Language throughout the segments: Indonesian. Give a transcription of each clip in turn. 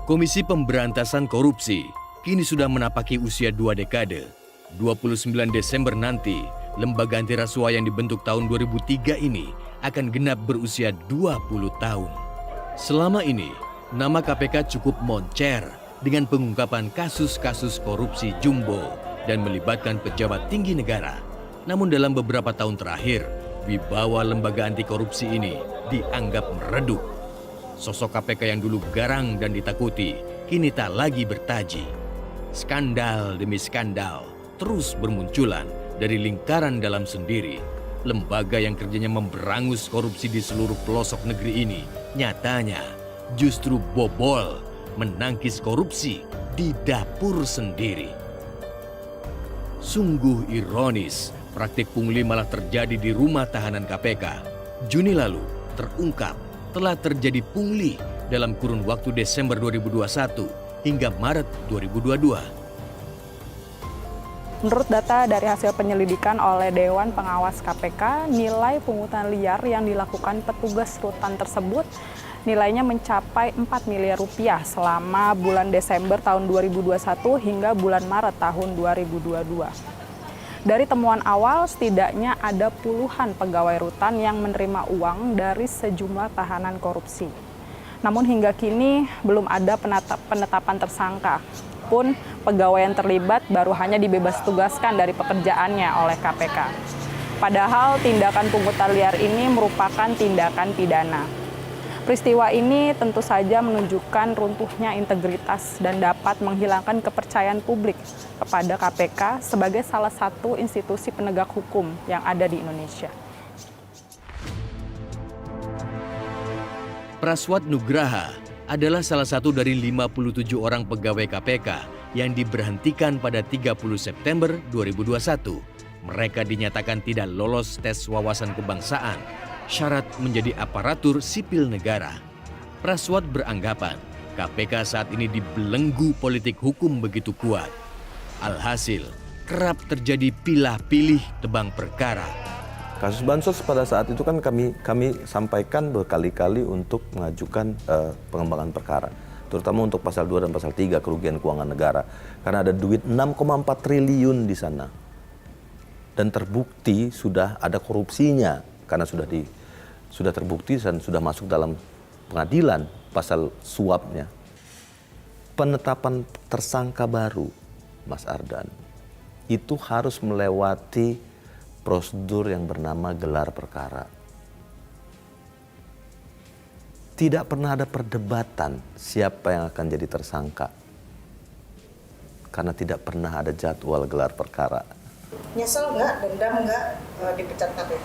Komisi Pemberantasan Korupsi kini sudah menapaki usia 2 dekade. 29 Desember nanti, lembaga anti rasuah yang dibentuk tahun 2003 ini akan genap berusia 20 tahun. Selama ini, nama KPK cukup moncer dengan pengungkapan kasus-kasus korupsi jumbo dan melibatkan pejabat tinggi negara. Namun dalam beberapa tahun terakhir, wibawa lembaga anti korupsi ini dianggap meredup. Sosok KPK yang dulu garang dan ditakuti, kini tak lagi bertaji. Skandal demi skandal terus bermunculan dari lingkaran dalam sendiri. Lembaga yang kerjanya memberangus korupsi di seluruh pelosok negeri ini, nyatanya justru bobol menangkis korupsi di dapur sendiri. Sungguh ironis, praktik pungli malah terjadi di rumah tahanan KPK. Juni lalu terungkap telah terjadi pungli dalam kurun waktu Desember 2021 hingga Maret 2022. Menurut data dari hasil penyelidikan oleh Dewan Pengawas KPK, nilai pungutan liar yang dilakukan petugas rutan tersebut nilainya mencapai 4 miliar rupiah selama bulan Desember tahun 2021 hingga bulan Maret tahun 2022. Dari temuan awal, setidaknya ada puluhan pegawai rutan yang menerima uang dari sejumlah tahanan korupsi. Namun hingga kini belum ada penetapan tersangka. Pun pegawai yang terlibat baru hanya dibebas tugaskan dari pekerjaannya oleh KPK. Padahal tindakan pungutan liar ini merupakan tindakan pidana. Peristiwa ini tentu saja menunjukkan runtuhnya integritas dan dapat menghilangkan kepercayaan publik kepada KPK sebagai salah satu institusi penegak hukum yang ada di Indonesia. Praswat Nugraha adalah salah satu dari 57 orang pegawai KPK yang diberhentikan pada 30 September 2021. Mereka dinyatakan tidak lolos tes wawasan kebangsaan, syarat menjadi aparatur sipil negara. Praswat beranggapan KPK saat ini dibelenggu politik hukum begitu kuat. Alhasil, kerap terjadi pilah-pilih tebang perkara. Kasus bansos pada saat itu kan kami sampaikan berkali-kali untuk mengajukan pengembangan perkara, terutama untuk pasal 2 dan pasal 3 kerugian keuangan negara, karena ada duit 6,4 triliun di sana. Dan terbukti sudah ada korupsinya karena sudah terbukti dan sudah masuk dalam pengadilan pasal suapnya. Penetapan tersangka baru, Mas Ardan, itu harus melewati prosedur yang bernama gelar perkara. Tidak pernah ada perdebatan siapa yang akan jadi tersangka, karena tidak pernah ada jadwal gelar perkara. Nyesel nggak, dendam nggak dipecat KPK?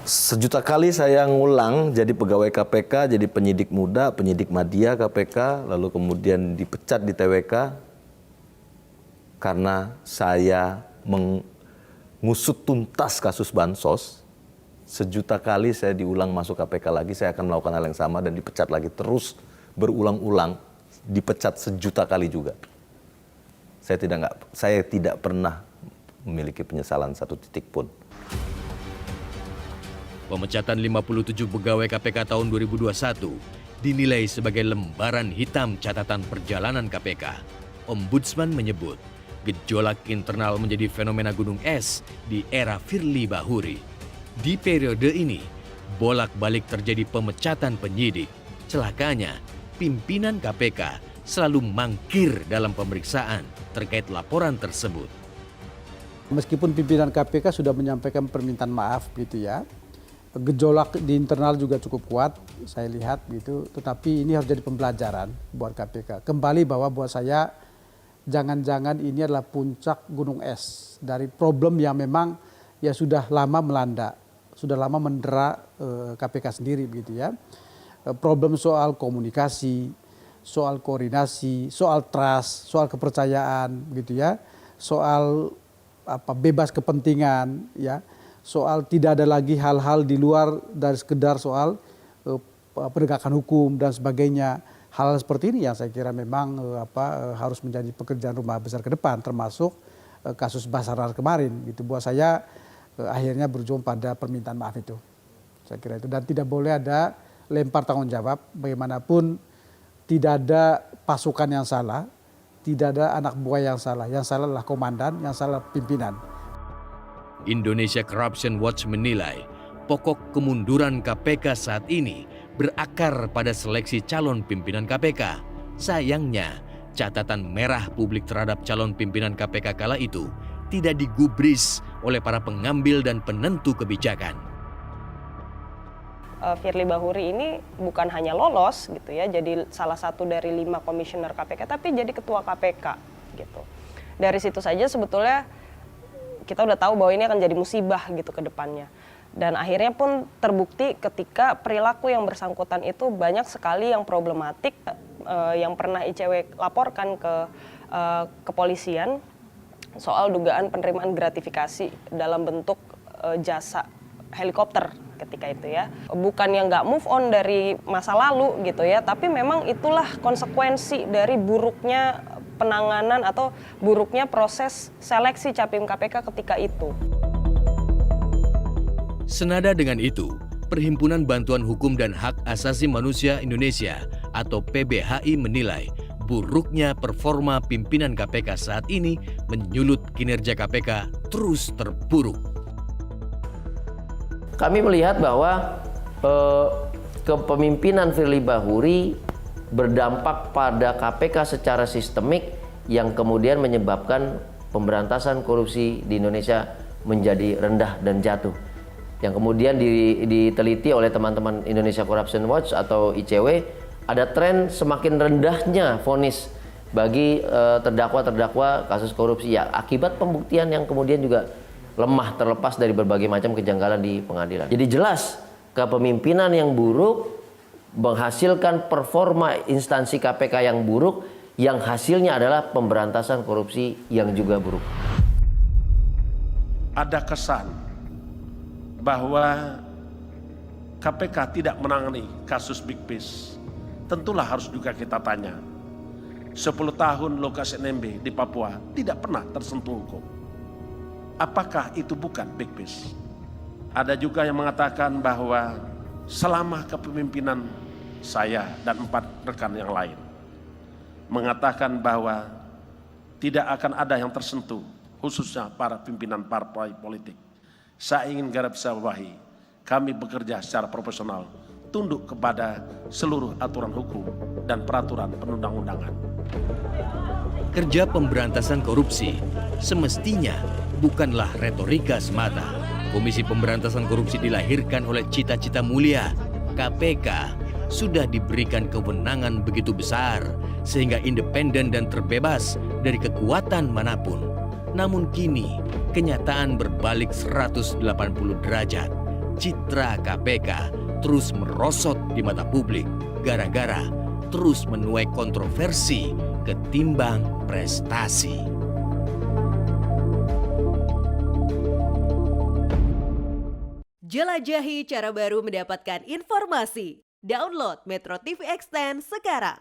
Sejuta kali saya ngulang jadi pegawai KPK, jadi penyidik muda, penyidik media KPK, lalu kemudian dipecat di TWK karena saya mengusut tuntas kasus bansos. Sejuta kali saya diulang masuk KPK lagi, saya akan melakukan hal yang sama dan dipecat lagi terus berulang-ulang, dipecat sejuta kali juga. Saya tidak pernah memiliki penyesalan satu titik pun. Pemecatan 57 pegawai KPK tahun 2021 dinilai sebagai lembaran hitam catatan perjalanan KPK. Ombudsman menyebut gejolak internal menjadi fenomena gunung es di era Firly Bahuri. Di periode ini, bolak-balik terjadi pemecatan penyidik. Celakanya, pimpinan KPK selalu mangkir dalam pemeriksaan terkait laporan tersebut. Meskipun pimpinan KPK sudah menyampaikan permintaan maaf gitu ya, gejolak di internal juga cukup kuat saya lihat gitu, tetapi ini harus jadi pembelajaran buat KPK. Kembali bahwa buat saya jangan-jangan ini adalah puncak gunung es dari problem yang memang ya sudah lama melanda, sudah lama mendera KPK sendiri begitu ya. Problem soal komunikasi, soal koordinasi, soal trust, soal kepercayaan gitu ya, soal bebas kepentingan ya, soal tidak ada lagi hal-hal di luar dari sekedar soal penegakan hukum dan sebagainya. Hal seperti ini yang saya kira memang harus menjadi pekerjaan rumah besar ke depan, termasuk kasus Basarnas kemarin gitu. Buat saya akhirnya berujung pada permintaan maaf itu. Saya kira itu, dan tidak boleh ada lempar tanggung jawab bagaimanapun tidak ada pasukan yang salah, tidak ada anak buah yang salah adalah komandan, yang salah pimpinan. Indonesia Corruption Watch menilai pokok kemunduran KPK saat ini berakar pada seleksi calon pimpinan KPK. Sayangnya, catatan merah publik terhadap calon pimpinan KPK kala itu tidak digubris oleh para pengambil dan penentu kebijakan. Firly Bahuri ini bukan hanya lolos gitu ya, jadi salah satu dari 5 komisioner KPK, tapi jadi ketua KPK gitu. Dari situ saja sebetulnya kita udah tahu bahwa ini akan jadi musibah gitu ke depannya. Dan akhirnya pun terbukti ketika perilaku yang bersangkutan itu banyak sekali yang problematik, yang pernah ICW laporkan ke kepolisian soal dugaan penerimaan gratifikasi dalam bentuk jasa helikopter ketika itu ya. Bukan yang nggak move on dari masa lalu gitu ya, tapi memang itulah konsekuensi dari buruknya penanganan atau buruknya proses seleksi Capim KPK ketika itu. Senada dengan itu, Perhimpunan Bantuan Hukum dan Hak Asasi Manusia Indonesia atau PBHI menilai buruknya performa pimpinan KPK saat ini menyulut kinerja KPK terus terpuruk. Kami melihat bahwa kepemimpinan Firly Bahuri berdampak pada KPK secara sistemik yang kemudian menyebabkan pemberantasan korupsi di Indonesia menjadi rendah dan jatuh. Yang kemudian diteliti oleh teman-teman Indonesia Corruption Watch atau ICW, ada tren semakin rendahnya vonis bagi terdakwa-terdakwa kasus korupsi ya akibat pembuktian yang kemudian juga lemah terlepas dari berbagai macam kejanggalan di pengadilan. Jadi jelas kepemimpinan yang buruk menghasilkan performa instansi KPK yang buruk, yang hasilnya adalah pemberantasan korupsi yang juga buruk. Ada kesan bahwa KPK tidak menangani kasus Big Fish. Tentulah harus juga kita tanya. 10 tahun Lukas NMB di Papua tidak pernah tersentuh hukum. Apakah itu bukan Big Fish? Ada juga yang mengatakan bahwa selama kepemimpinan saya dan 4 rekan yang lain mengatakan bahwa tidak akan ada yang tersentuh, khususnya para pimpinan partai politik. Saya ingin garisbawahi, kami bekerja secara profesional, tunduk kepada seluruh aturan hukum dan peraturan perundang-undangan. Kerja pemberantasan korupsi semestinya bukanlah retorika semata. Komisi Pemberantasan Korupsi dilahirkan oleh cita-cita mulia. KPK sudah diberikan kewenangan begitu besar sehingga independen dan terbebas dari kekuatan manapun. Namun kini kenyataan berbalik 180 derajat. Citra KPK terus merosot di mata publik gara-gara terus menuai kontroversi ketimbang prestasi. Jelajahi cara baru mendapatkan informasi. Download Metro TV Extend sekarang.